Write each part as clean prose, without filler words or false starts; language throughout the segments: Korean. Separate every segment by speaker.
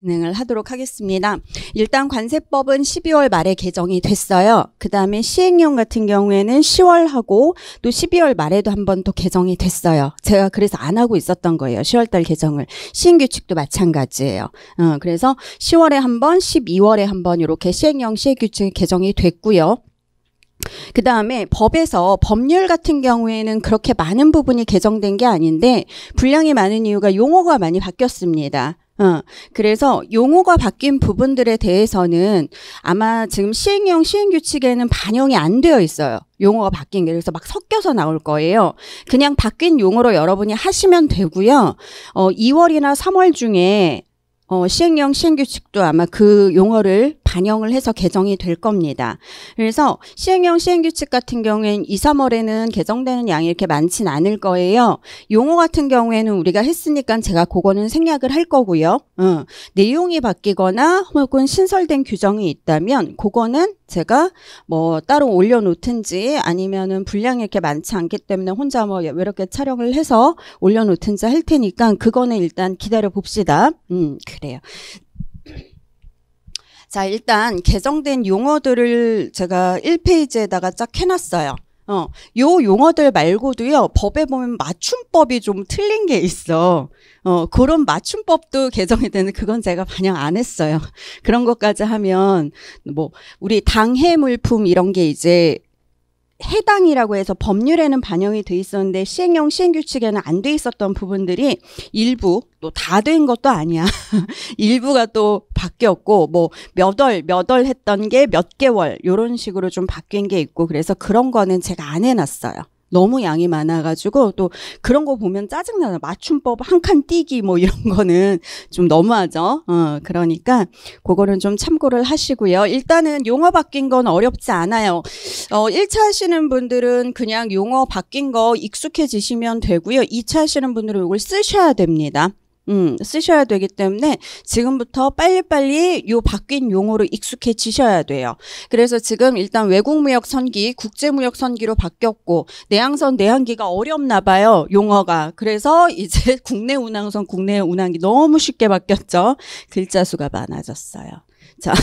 Speaker 1: 진행을 하도록 하겠습니다. 일단 관세법은 12월 말에 개정이 됐어요. 그 다음에 시행령 같은 경우에는 10월하고 또 12월 말에도 한 번 또 개정이 됐어요. 제가 그래서 안 하고 있었던 거예요. 10월달 개정을. 시행규칙도 마찬가지예요. 그래서 10월에 한 번, 12월에 한 번 이렇게 시행령 시행규칙 개정이 됐고요. 그 다음에 법에서 법률 같은 경우에는 그렇게 많은 부분이 개정된 게 아닌데 분량이 많은 이유가 용어가 많이 바뀌었습니다. 그래서 용어가 바뀐 부분들에 대해서는 아마 지금 시행령 시행규칙에는 반영이 안 되어 있어요. 용어가 바뀐 게. 그래서 막 섞여서 나올 거예요. 그냥 바뀐 용어로 여러분이 하시면 되고요. 2월이나 3월 중에 시행령 시행규칙도 아마 그 용어를 반영을 해서 개정이 될 겁니다. 그래서 시행령 시행규칙 같은 경우에는 2, 3월에는 개정되는 양이 이렇게 많진 않을 거예요. 용어 같은 경우에는 우리가 했으니까 제가 그거는 생략을 할 거고요. 내용이 바뀌거나 혹은 신설된 규정이 있다면 그거는 제가 뭐 따로 올려놓든지 아니면은 분량이 이렇게 많지 않기 때문에 혼자 뭐 이렇게 촬영을 해서 올려놓든지 할 테니까 그거는 일단 기다려 봅시다. 그래요. 자, 일단 개정된 용어들을 제가 1페이지에다가 쫙 해놨어요. 요 용어들 말고도요, 법에 보면 맞춤법이 좀 틀린 게 있어. 그런 맞춤법도 개정이 되는, 그건 제가 반영 안 했어요. 그런 것까지 하면, 뭐, 우리 당해물품 이런 게 이제 해당이라고 해서 법률에는 반영이 돼 있었는데 시행령 시행규칙에는 안 돼 있었던 부분들이 일부, 또 다 된 것도 아니야. 일부가 또 바뀌었고 뭐 몇 월 했던 게 몇 개월 이런 식으로 좀 바뀐 게 있고 그래서 그런 거는 제가 안 해놨어요. 너무 양이 많아가지고 또 그런 거 보면 짜증나요. 맞춤법 한 칸 띄기 뭐 이런 거는 좀 너무하죠. 그러니까 그거는 좀 참고를 하시고요. 일단은 용어 바뀐 건 어렵지 않아요. 1차 하시는 분들은 그냥 용어 바뀐 거 익숙해지시면 되고요. 2차 하시는 분들은 이걸 쓰셔야 됩니다. 쓰셔야 되기 때문에 지금부터 빨리빨리 요 바뀐 용어로 익숙해지셔야 돼요. 그래서 지금 일단 외국무역 선기, 국제무역 선기로 바뀌었고 내항선, 내항기가 어렵나 봐요. 용어가. 그래서 이제 국내 운항선, 국내 운항기 너무 쉽게 바뀌었죠. 글자 수가 많아졌어요. 자,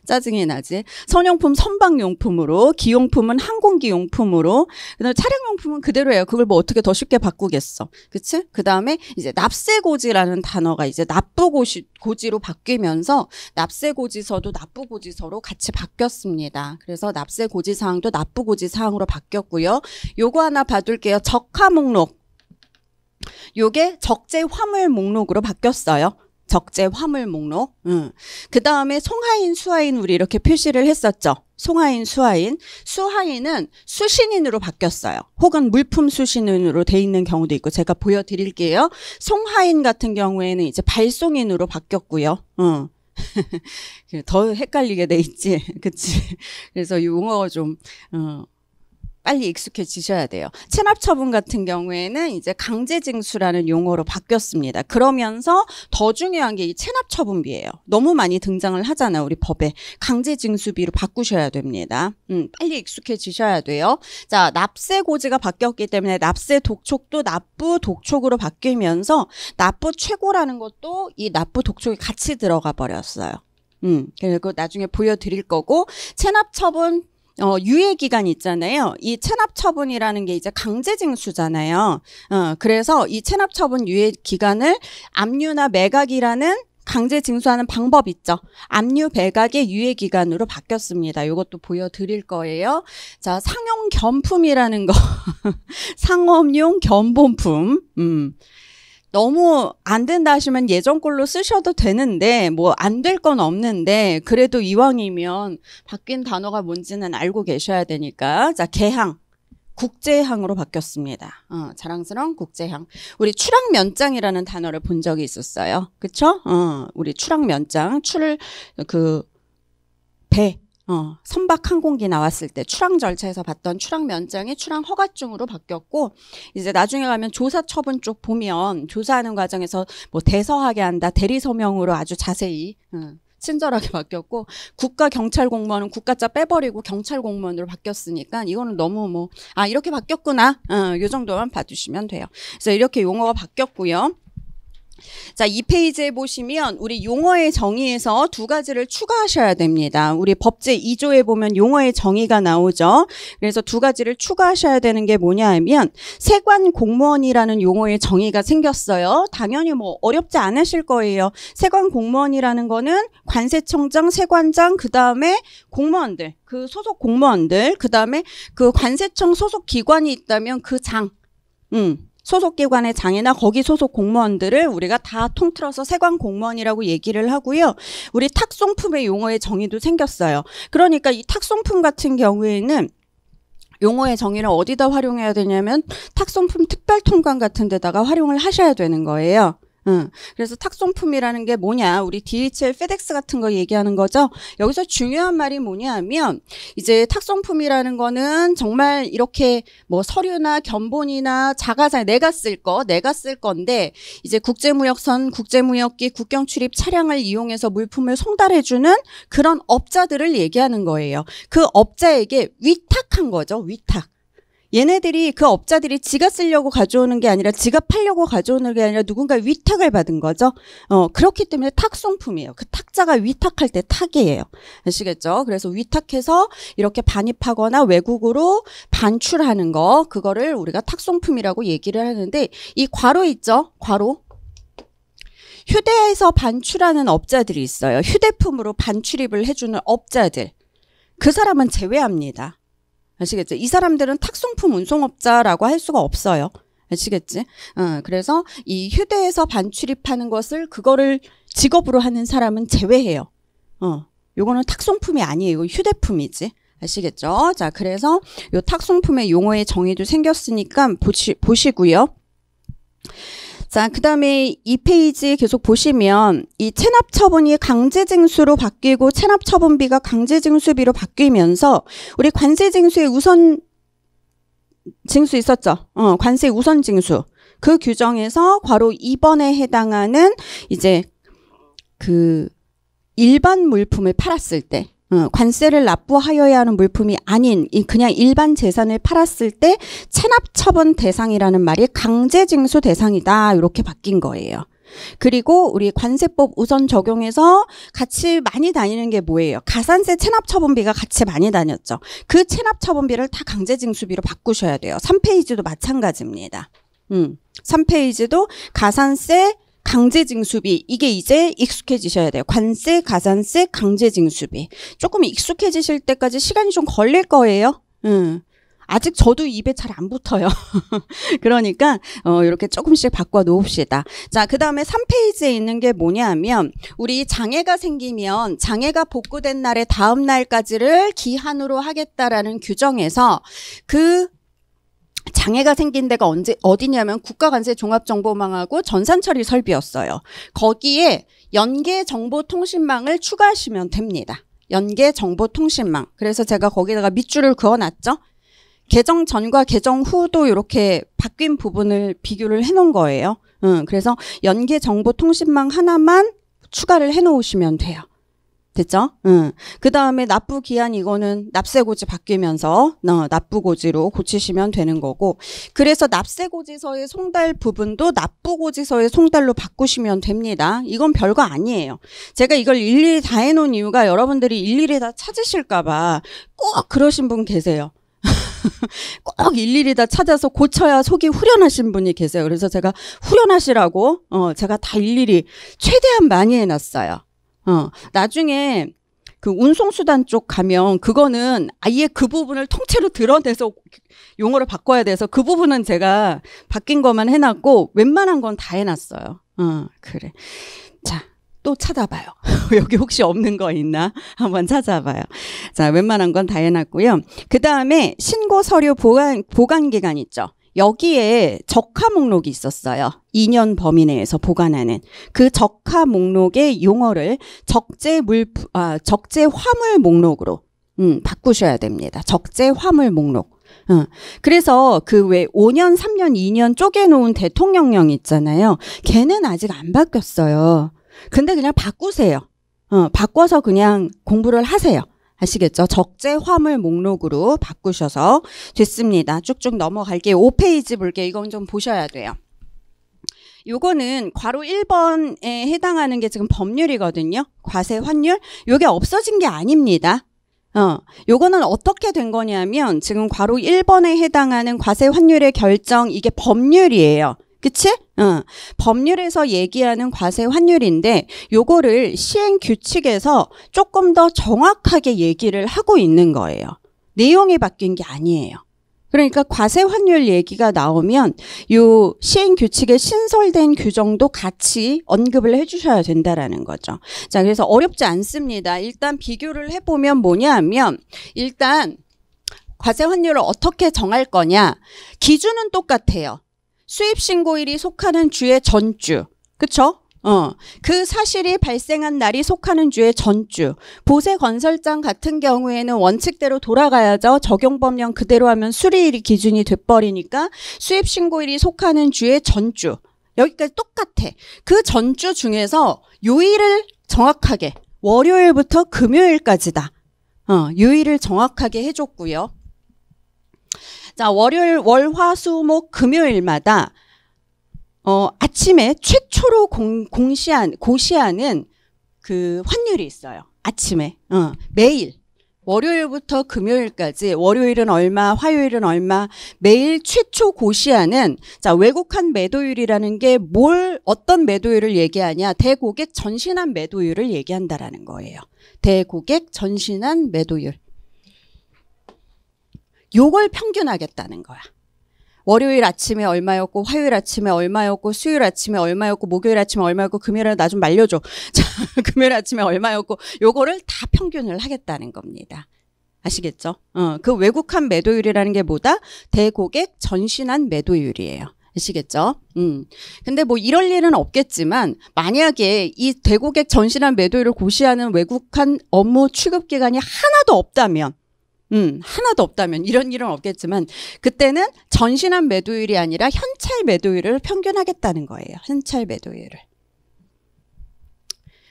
Speaker 1: 짜증이 나지. 선용품 선박용품으로, 기용품은 항공기용품으로, 그다음에 차량용품은 그대로예요. 그걸 뭐 어떻게 더 쉽게 바꾸겠어. 그치? 그 다음에 이제 납세고지라는 단어가 이제 납부고지로 바뀌면서 납세고지서도 납부고지서로 같이 바뀌었습니다. 그래서 납세고지사항도 납부고지사항으로 바뀌었고요. 요거 하나 봐둘게요. 적하 목록. 요게 적재 화물 목록으로 바뀌었어요. 적재 화물 목록. 그 다음에 송하인, 수하인 우리 이렇게 표시를 했었죠. 송하인, 수하인. 수하인은 수신인으로 바뀌었어요. 혹은 물품 수신인으로 돼 있는 경우도 있고 제가 보여드릴게요. 송하인 같은 경우에는 이제 발송인으로 바뀌었고요. 더 헷갈리게 돼 있지. 그치? 그래서 용어가 좀 빨리 익숙해지셔야 돼요. 체납처분 같은 경우에는 이제 강제징수라는 용어로 바뀌었습니다. 그러면서 더 중요한 게 이 체납처분비예요. 너무 많이 등장을 하잖아요. 우리 법에. 강제징수비로 바꾸셔야 됩니다. 빨리 익숙해지셔야 돼요. 자, 납세고지가 바뀌었기 때문에 납세독촉도 납부독촉으로 바뀌면서 납부최고라는 것도 이 납부독촉이 같이 들어가 버렸어요. 그리고 나중에 보여드릴 거고 체납처분 유예기간 있잖아요. 이 체납처분이라는 게 이제 강제징수잖아요. 그래서 이 체납처분 유예기간을 압류나 매각이라는 강제징수하는 방법 있죠. 압류, 매각의 유예기간으로 바뀌었습니다. 이것도 보여드릴 거예요. 자, 상용겸품이라는 거. 상업용 겸본품. 너무 안 된다 하시면 예전 걸로 쓰셔도 되는데 뭐 안 될 건 없는데 그래도 이왕이면 바뀐 단어가 뭔지는 알고 계셔야 되니까. 자, 개항. 국제항으로 바뀌었습니다. 자랑스러운 국제항. 우리 출항면장이라는 단어를 본 적이 있었어요. 그쵸? 우리 출항면장. 배. 선박 항공기 나왔을 때 출항 절차에서 봤던 출항 면장이 출항 허가증으로 바뀌었고 이제 나중에 가면 조사 처분 쪽 보면 조사하는 과정에서 뭐 대서하게 한다 대리 서명으로 아주 자세히 친절하게 바뀌었고 국가 경찰 공무원은 국가자 빼버리고 경찰 공무원으로 바뀌었으니까 이거는 너무 이렇게 바뀌었구나 요 정도만 봐주시면 돼요. 그래서 이렇게 용어가 바뀌었고요. 자, 이 페이지에 보시면 우리 용어의 정의에서 두 가지를 추가하셔야 됩니다. 우리 법제 2조에 보면 용어의 정의가 나오죠. 그래서 두 가지를 추가하셔야 되는 게 뭐냐 하면 세관 공무원이라는 용어의 정의가 생겼어요. 당연히 뭐 어렵지 않으실 거예요. 세관 공무원이라는 거는 관세청장, 세관장, 그다음에 공무원들, 그 소속 공무원들, 그다음에 그 관세청 소속 기관이 있다면 그 장, 소속기관의 장이나 거기 소속 공무원들을 우리가 다 통틀어서 세관 공무원이라고 얘기를 하고요. 우리 탁송품의 용어의 정의도 생겼어요. 그러니까 이 탁송품 같은 경우에는 용어의 정의를 어디다 활용해야 되냐면 탁송품 특별통관 같은 데다가 활용을 하셔야 되는 거예요. 그래서 탁송품이라는 게 뭐냐, 우리 DHL, 페덱스 같은 거 얘기하는 거죠. 여기서 중요한 말이 뭐냐 하면 이제 탁송품이라는 거는 정말 이렇게 뭐 서류나 견본이나 자가자 내가 쓸 건데 이제 국제무역선, 국제무역기, 국경출입 차량을 이용해서 물품을 송달해주는 그런 업자들을 얘기하는 거예요. 그 업자에게 위탁한 거죠. 위탁. 얘네들이 그 업자들이 지가 쓰려고 가져오는 게 아니라 지가 팔려고 가져오는 게 아니라 누군가 위탁을 받은 거죠. 그렇기 때문에 탁송품이에요. 그 탁자가 위탁할 때 탁이에요. 아시겠죠? 그래서 위탁해서 이렇게 반입하거나 외국으로 반출하는 거, 그거를 우리가 탁송품이라고 얘기를 하는데 이 괄호 있죠? 괄호. 휴대해서 반출하는 업자들이 있어요. 휴대품으로 반출입을 해주는 업자들. 그 사람은 제외합니다. 아시겠죠? 이 사람들은 탁송품 운송업자라고 할 수가 없어요. 아시겠지? 그래서 이 휴대해서 반출입하는 것을 그거를 직업으로 하는 사람은 제외해요. 요거는 탁송품이 아니에요. 휴대품이지. 아시겠죠? 자, 그래서 요 탁송품의 용어의 정의도 생겼으니까 보시고요. 자, 그 다음에 이 페이지 계속 보시면 이 체납처분이 강제징수로 바뀌고 체납처분비가 강제징수비로 바뀌면서 우리 관세징수의 우선 징수 있었죠? 관세 우선 징수. 그 규정에서 괄호 2번에 해당하는 이제 그 일반 물품을 팔았을 때 관세를 납부하여야 하는 물품이 아닌 그냥 일반 재산을 팔았을 때 체납처분 대상이라는 말이 강제징수 대상이다. 이렇게 바뀐 거예요. 그리고 우리 관세법 우선 적용해서 같이 많이 다니는 게 뭐예요? 가산세 체납처분비가 같이 많이 다녔죠. 그 체납처분비를 다 강제징수비로 바꾸셔야 돼요. 3페이지도 마찬가지입니다. 3페이지도 가산세 강제징수비, 이게 이제 익숙해지셔야 돼요. 관세, 가산세, 강제징수비. 조금 익숙해지실 때까지 시간이 좀 걸릴 거예요. 아직 저도 입에 잘 안 붙어요. 그러니까 이렇게 조금씩 바꿔 놓읍시다. 자, 그 다음에 3페이지에 있는 게 뭐냐 하면 우리 장애가 생기면 장애가 복구된 날의 다음 날까지를 기한으로 하겠다라는 규정에서 그 장애가 생긴 데가 어디냐면 국가관세 종합정보망하고 전산처리 설비였어요. 거기에 연계정보통신망을 추가하시면 됩니다. 연계정보통신망. 그래서 제가 거기다가 밑줄을 그어놨죠. 개정 전과 개정 후도 이렇게 바뀐 부분을 비교를 해놓은 거예요. 그래서 연계정보통신망 하나만 추가를 해놓으시면 돼요. 됐죠? 그 다음에 납부기한 이거는 납세고지 바뀌면서 납부고지로 고치시면 되는 거고, 그래서 납세고지서의 송달 부분도 납부고지서의 송달로 바꾸시면 됩니다. 이건 별거 아니에요. 제가 이걸 일일이 다 해놓은 이유가 여러분들이 일일이 다 찾으실까봐 꼭 그러신 분 계세요. 꼭 일일이 다 찾아서 고쳐야 속이 후련하신 분이 계세요. 그래서 제가 후련하시라고 제가 다 일일이 최대한 많이 해놨어요. 나중에 그 운송수단 쪽 가면 그거는 아예 그 부분을 통째로 드러내서 용어를 바꿔야 돼서 그 부분은 제가 바뀐 것만 해놨고 웬만한 건 다 해놨어요. 그래. 자, 또 찾아봐요. 여기 혹시 없는 거 있나? 한번 찾아봐요. 자, 웬만한 건 다 해놨고요. 그 다음에 신고 서류 보관 기간 있죠. 여기에 적하 목록이 있었어요. 2년 범위 내에서 보관하는 그 적하 목록의 용어를 적재 화물 목록으로 바꾸셔야 됩니다. 적재 화물 목록. 그래서 그 왜 5년, 3년, 2년 쪼개놓은 대통령령 있잖아요. 걔는 아직 안 바뀌었어요. 근데 그냥 바꾸세요. 바꿔서 그냥 공부를 하세요. 아시겠죠? 적재 화물 목록으로 바꾸셔서 됐습니다. 쭉쭉 넘어갈게요. 5페이지 볼게요. 이건 좀 보셔야 돼요. 요거는 괄호 1번에 해당하는 게 지금 법률이거든요. 과세 환율. 요게 없어진 게 아닙니다. 요거는 어떻게 된 거냐면 지금 괄호 1번에 해당하는 과세 환율의 결정, 이게 법률이에요. 그치? 법률에서 얘기하는 과세 환율인데 요거를 시행 규칙에서 조금 더 정확하게 얘기를 하고 있는 거예요. 내용이 바뀐 게 아니에요. 그러니까 과세 환율 얘기가 나오면 요 시행 규칙에 신설된 규정도 같이 언급을 해주셔야 된다라는 거죠. 자, 그래서 어렵지 않습니다. 일단 비교를 해보면 뭐냐 하면 일단 과세 환율을 어떻게 정할 거냐. 기준은 똑같아요. 수입신고일이 속하는 주의 전주. 그쵸? 그 사실이 발생한 날이 속하는 주의 전주. 보세건설장 같은 경우에는 원칙대로 돌아가야죠. 적용법령 그대로 하면 수리일이 기준이 돼버리니까 수입신고일이 속하는 주의 전주. 여기까지 똑같아. 그 전주 중에서 요일을 정확하게 월요일부터 금요일까지다. 요일을 정확하게 해줬고요. 자, 월요일, 월, 화, 수, 목, 금요일마다 아침에 최초로 고시하는 그 환율이 있어요. 아침에. 매일. 월요일부터 금요일까지 월요일은 얼마, 화요일은 얼마, 매일 최초 고시하는 자, 외국한 매도율이라는 게 어떤 매도율을 얘기하냐? 대고객 전신한 매도율을 얘기한다라는 거예요. 대고객 전신한 매도율. 요걸 평균하겠다는 거야. 월요일 아침에 얼마였고 화요일 아침에 얼마였고 수요일 아침에 얼마였고 목요일 아침에 얼마였고 금요일에 나 좀 말려줘. 자, 금요일 아침에 얼마였고 요거를 다 평균을 하겠다는 겁니다. 아시겠죠? 그 외국한 매도율이라는 게 뭐다? 대고객 전신한 매도율이에요. 아시겠죠? 근데 뭐 이럴 일은 없겠지만 만약에 이 대고객 전신한 매도율을 고시하는 외국한 업무 취급 기간이 하나도 없다면 이런 일은 없겠지만 그때는 전신한 매도율이 아니라 현찰 매도율을 평균하겠다는 거예요. 현찰 매도율을.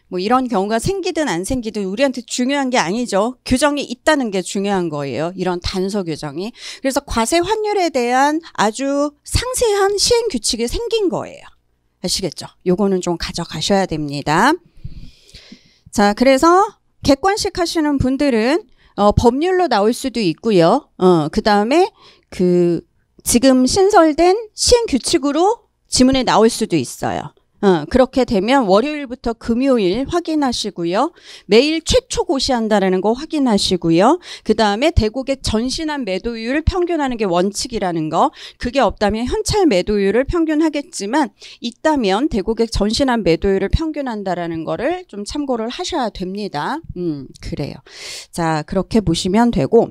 Speaker 1: 뭐 이런 경우가 생기든 안 생기든 우리한테 중요한 게 아니죠. 규정이 있다는 게 중요한 거예요. 이런 단서 규정이. 그래서 과세 환율에 대한 아주 상세한 시행 규칙이 생긴 거예요. 아시겠죠? 요거는 좀 가져가셔야 됩니다. 자, 그래서 객관식 하시는 분들은 법률로 나올 수도 있고요. 그 다음에 지금 신설된 시행 규칙으로 지문에 나올 수도 있어요. 그렇게 되면 월요일부터 금요일 확인하시고요. 매일 최초 고시한다라는 거 확인하시고요. 그 다음에 대고객 전신한 매도율을 평균하는 게 원칙이라는 거. 그게 없다면 현찰 매도율을 평균하겠지만 있다면 대고객 전신한 매도율을 평균한다라는 거를 좀 참고를 하셔야 됩니다. 그래요. 자, 그렇게 보시면 되고